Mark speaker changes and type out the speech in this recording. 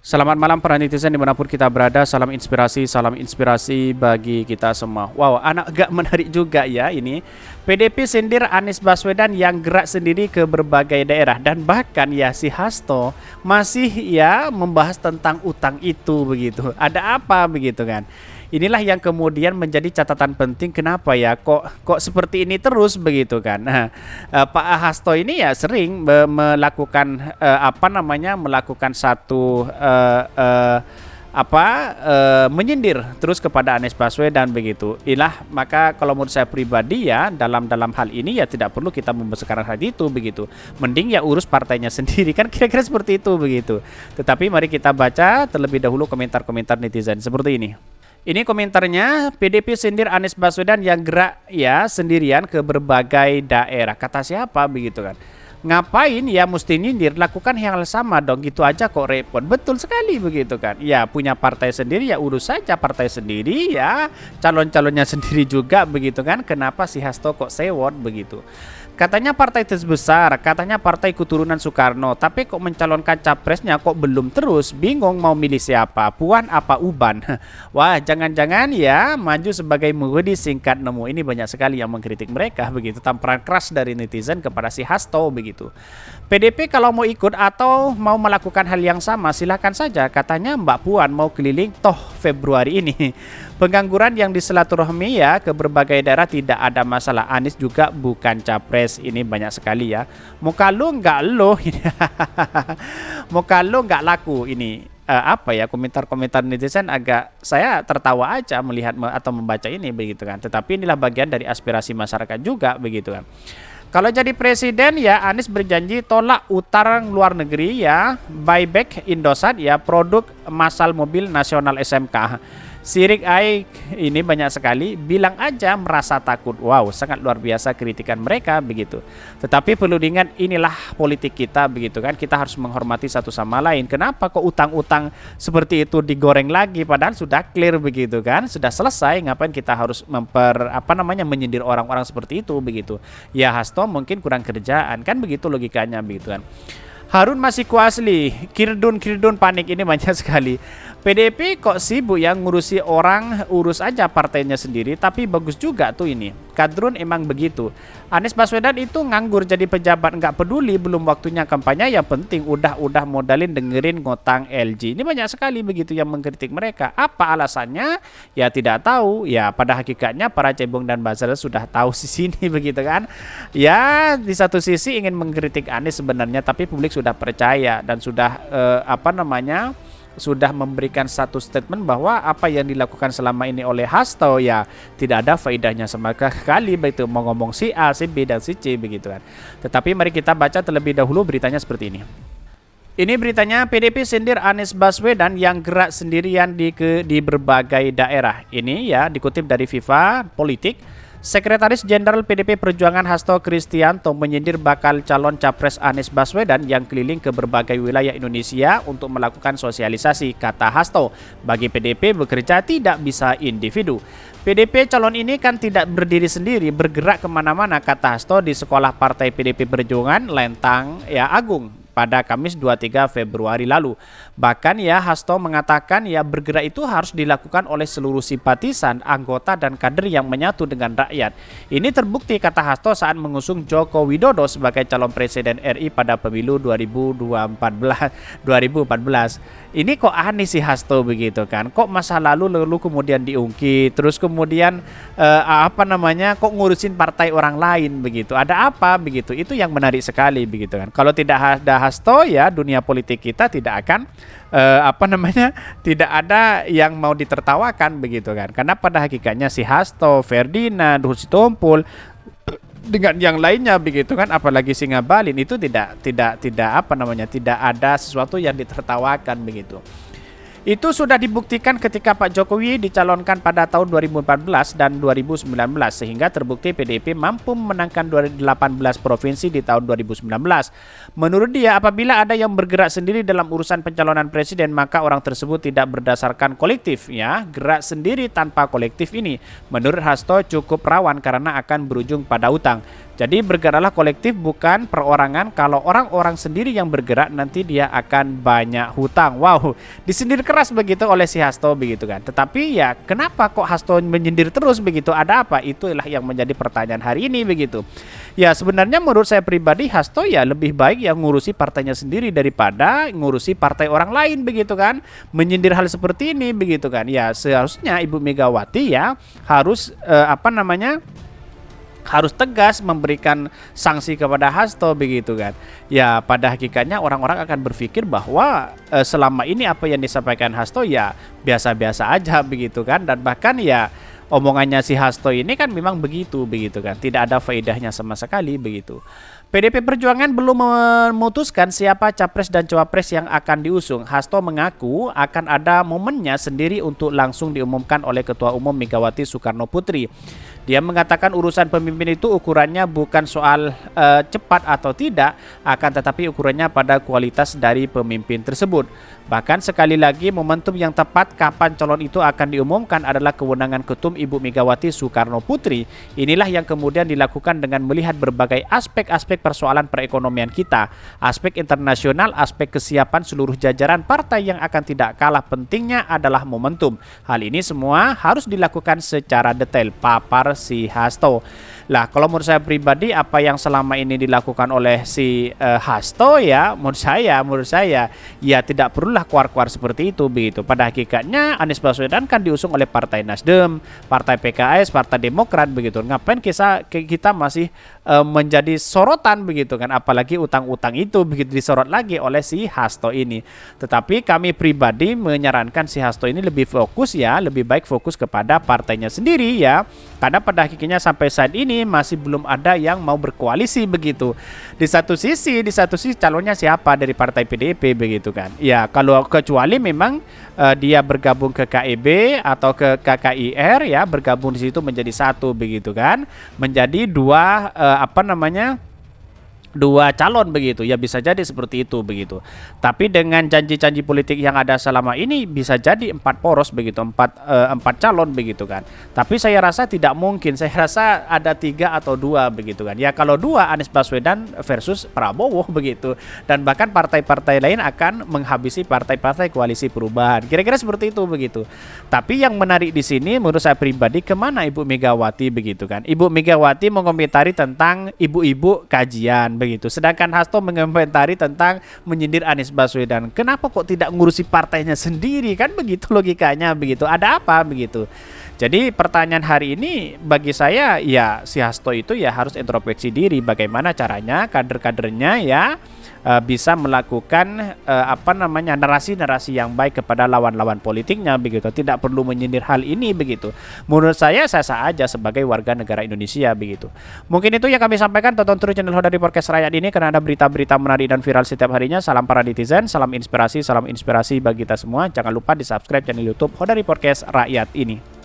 Speaker 1: Selamat malam para netizen dimanapun kita berada. Salam inspirasi bagi kita semua. Wow, anak agak menarik juga ya ini. PDP sindir Anies Baswedan yang gerak sendiri ke berbagai daerah. Dan bahkan ya si Hasto masih ya membahas tentang utang itu begitu. Ada apa begitu kan. Inilah yang kemudian menjadi catatan penting kenapa ya kok seperti ini terus begitu kan. Nah, Pak Hasto ini ya sering melakukan melakukan satu menyindir terus kepada Anies Baswedan begitu. Maka kalau menurut saya pribadi ya dalam hal ini ya tidak perlu kita membesarkan hal itu begitu. Mending ya urus partainya sendiri kan kira-kira seperti itu begitu. Tetapi mari kita baca terlebih dahulu komentar-komentar netizen seperti ini. Ini komentarnya, PDP sindir Anies Baswedan yang gerak ya sendirian ke berbagai daerah. Kata siapa begitu kan? Ngapain ya mesti nyindir? Lakukan hal sama dong, gitu aja kok repot. Betul sekali begitu kan? Ya punya partai sendiri ya urus saja partai sendiri ya. Calon-calonnya sendiri juga begitu kan? Kenapa si Hasto kok sewot begitu? Katanya partai terbesar, katanya partai keturunan Soekarno, tapi kok mencalonkan capresnya kok belum terus, bingung mau milih siapa, Puan apa Uban. Wah, jangan-jangan ya maju sebagai Muhdi singkat nemu. Ini banyak sekali yang mengkritik mereka begitu, tamparan keras dari netizen kepada si Hasto begitu. PDP kalau mau ikut atau mau melakukan hal yang sama silakan saja, katanya Mbak Puan mau keliling toh Februari ini. Pengangguran yang disilaturahmi ya ke berbagai daerah tidak ada masalah. Anies juga bukan capres. Ini banyak sekali ya. Muka lu nggak lo, muka lu nggak laku ini. Komentar-komentar netizen agak saya tertawa aja melihat atau membaca ini begitu kan. Tetapi inilah bagian dari aspirasi masyarakat juga begitu kan. Kalau jadi presiden ya Anies berjanji tolak utang luar negeri ya, buyback Indosat ya, produk massal mobil nasional SMK. Sirik Aik ini banyak sekali, bilang aja merasa takut. Wow, sangat luar biasa kritikan mereka begitu. Tetapi perlu diingat inilah politik kita begitu kan. Kita harus menghormati satu sama lain. Kenapa kok utang-utang seperti itu digoreng lagi padahal sudah clear begitu kan? Sudah selesai, ngapain kita harus menyindir orang-orang seperti itu begitu. Ya Hasto mungkin kurang kerjaan kan begitu logikanya begitu kan. Harun Masiku asli, Kirdun panik ini banyak sekali. PDP kok sibuk yang ngurusi orang, urus aja partainya sendiri, tapi bagus juga tuh ini. Kadrun emang begitu. Anies Baswedan itu nganggur jadi pejabat, nggak peduli, belum waktunya kampanye, yang penting udah modalin dengerin ngotang LG. Ini banyak sekali begitu yang mengkritik mereka. Apa alasannya? Ya tidak tahu. Ya pada hakikatnya para cebong dan buzzer sudah tahu di sini begitu kan. Ya di satu sisi ingin mengkritik Anies sebenarnya, tapi publik sudah percaya dan sudah sudah memberikan satu statement bahwa apa yang dilakukan selama ini oleh Hasto ya tidak ada faedahnya sama sekali, begitu mau ngomong si A, si B dan si C begitu kan. Tetapi mari kita baca terlebih dahulu beritanya seperti ini. Ini beritanya PDP sindir Anies Baswedan yang gerak sendirian di berbagai daerah. Ini ya dikutip dari Viva Politik. Sekretaris Jenderal PDP Perjuangan Hasto Kristianto menyindir bakal calon capres Anies Baswedan yang keliling ke berbagai wilayah Indonesia untuk melakukan sosialisasi. Kata Hasto, bagi PDP bekerja tidak bisa individu. PDP calon ini kan tidak berdiri sendiri, bergerak kemana-mana, kata Hasto di sekolah partai PDP Perjuangan Lentang ya Agung pada Kamis 23 Februari lalu. Bahkan ya Hasto mengatakan ya bergerak itu harus dilakukan oleh seluruh simpatisan, anggota dan kader yang menyatu dengan rakyat. Ini terbukti kata Hasto saat mengusung Joko Widodo sebagai calon presiden RI pada pemilu 2014. Ini kok aneh sih Hasto begitu kan. Kok masa lalu kemudian diungkit, terus kemudian kok ngurusin partai orang lain begitu. Ada apa begitu? Itu yang menarik sekali begitu kan. Kalau tidak ada Hasto ya dunia politik kita tidak akan tidak ada yang mau ditertawakan begitu kan. Karena pada hakikatnya si Hasto, Ferdinand, Ruhut Sitompul dengan yang lainnya begitu kan, apalagi si Ngabalin itu tidak ada sesuatu yang ditertawakan begitu. Itu sudah dibuktikan ketika Pak Jokowi dicalonkan pada tahun 2014 dan 2019 sehingga terbukti PDIP mampu memenangkan 18 provinsi di tahun 2019. Menurut dia, apabila ada yang bergerak sendiri dalam urusan pencalonan presiden maka orang tersebut tidak berdasarkan kolektif ya, gerak sendiri tanpa kolektif ini menurut Hasto cukup rawan karena akan berujung pada utang. Jadi bergeraklah kolektif bukan perorangan. Kalau orang-orang sendiri yang bergerak nanti dia akan banyak hutang. Wow, disindir keras begitu oleh si Hasto begitu kan. Tetapi ya kenapa kok Hasto menyindir terus begitu? Ada apa? Itulah yang menjadi pertanyaan hari ini begitu. Ya sebenarnya menurut saya pribadi Hasto ya lebih baik yang ngurusi partainya sendiri daripada ngurusi partai orang lain begitu kan. Menyindir hal seperti ini begitu kan. Ya seharusnya Ibu Megawati ya harus harus tegas memberikan sanksi kepada Hasto begitu kan. Ya pada hakikatnya orang-orang akan berpikir bahwa selama ini apa yang disampaikan Hasto ya biasa-biasa aja begitu kan, dan bahkan ya omongannya si Hasto ini kan memang begitu kan, tidak ada faedahnya sama sekali begitu. PDP Perjuangan belum memutuskan siapa capres dan cawapres yang akan diusung. Hasto mengaku akan ada momennya sendiri untuk langsung diumumkan oleh Ketua Umum Megawati Soekarno Putri. Dia mengatakan urusan pemimpin itu ukurannya bukan soal cepat atau tidak, akan tetapi ukurannya pada kualitas dari pemimpin tersebut. Bahkan sekali lagi momentum yang tepat kapan calon itu akan diumumkan adalah kewenangan Ketum Ibu Megawati Soekarno Putri. Inilah yang kemudian dilakukan dengan melihat berbagai aspek-aspek persoalan perekonomian kita, aspek internasional, aspek kesiapan seluruh jajaran partai yang akan tidak kalah pentingnya adalah momentum. Hal ini semua harus dilakukan secara detail, papar si Hasto. Lah kalau menurut saya pribadi apa yang selama ini dilakukan oleh si Hasto ya menurut saya ya tidak perlulah keluar-keluar seperti itu begitu. Pada hakikatnya Anies Baswedan kan diusung oleh Partai Nasdem, Partai PKS, Partai Demokrat begitu. Ngapain kita masih menjadi sorotan begitu kan, apalagi utang-utang itu begitu disorot lagi oleh si Hasto ini. Tetapi kami pribadi menyarankan si Hasto ini lebih fokus ya, lebih baik fokus kepada partainya sendiri ya. Karena pada hakikatnya sampai saat ini masih belum ada yang mau berkoalisi begitu. Di satu sisi calonnya siapa dari partai PDIP begitu kan. Ya kalau kecuali memang dia bergabung ke KIB atau ke KKIR ya, bergabung di situ menjadi satu begitu kan. Menjadi dua dua calon begitu ya, bisa jadi seperti itu begitu. Tapi dengan janji-janji politik yang ada selama ini bisa jadi 4 poros begitu, 4 calon begitu kan. Tapi saya rasa tidak mungkin, saya rasa ada 3 atau 2 begitu kan. Ya kalau 2 Anies Baswedan versus Prabowo begitu, dan bahkan partai-partai lain akan menghabisi partai-partai koalisi perubahan. Kira-kira seperti itu begitu. Tapi yang menarik di sini menurut saya pribadi kemana Ibu Megawati begitu kan. Ibu Megawati mengomentari tentang ibu-ibu kajian begitu. Sedangkan Hasto mengomentari tentang menyindir Anies Baswedan. Kenapa kok tidak ngurusi partainya sendiri kan begitu logikanya begitu. Ada apa begitu. Jadi pertanyaan hari ini bagi saya ya si Hasto itu ya harus introspeksi diri bagaimana caranya kader-kadernya ya bisa melakukan narasi-narasi yang baik kepada lawan-lawan politiknya begitu. Tidak perlu menyindir hal ini begitu. Menurut saya sah-sah aja sebagai warga negara Indonesia begitu. Mungkin itu yang kami sampaikan. Tonton terus channel Hodari Podcast Rakyat ini karena ada berita-berita menarik dan viral setiap harinya. Salam para netizen, salam inspirasi bagi kita semua. Jangan lupa di subscribe channel YouTube Hodari Podcast Rakyat ini.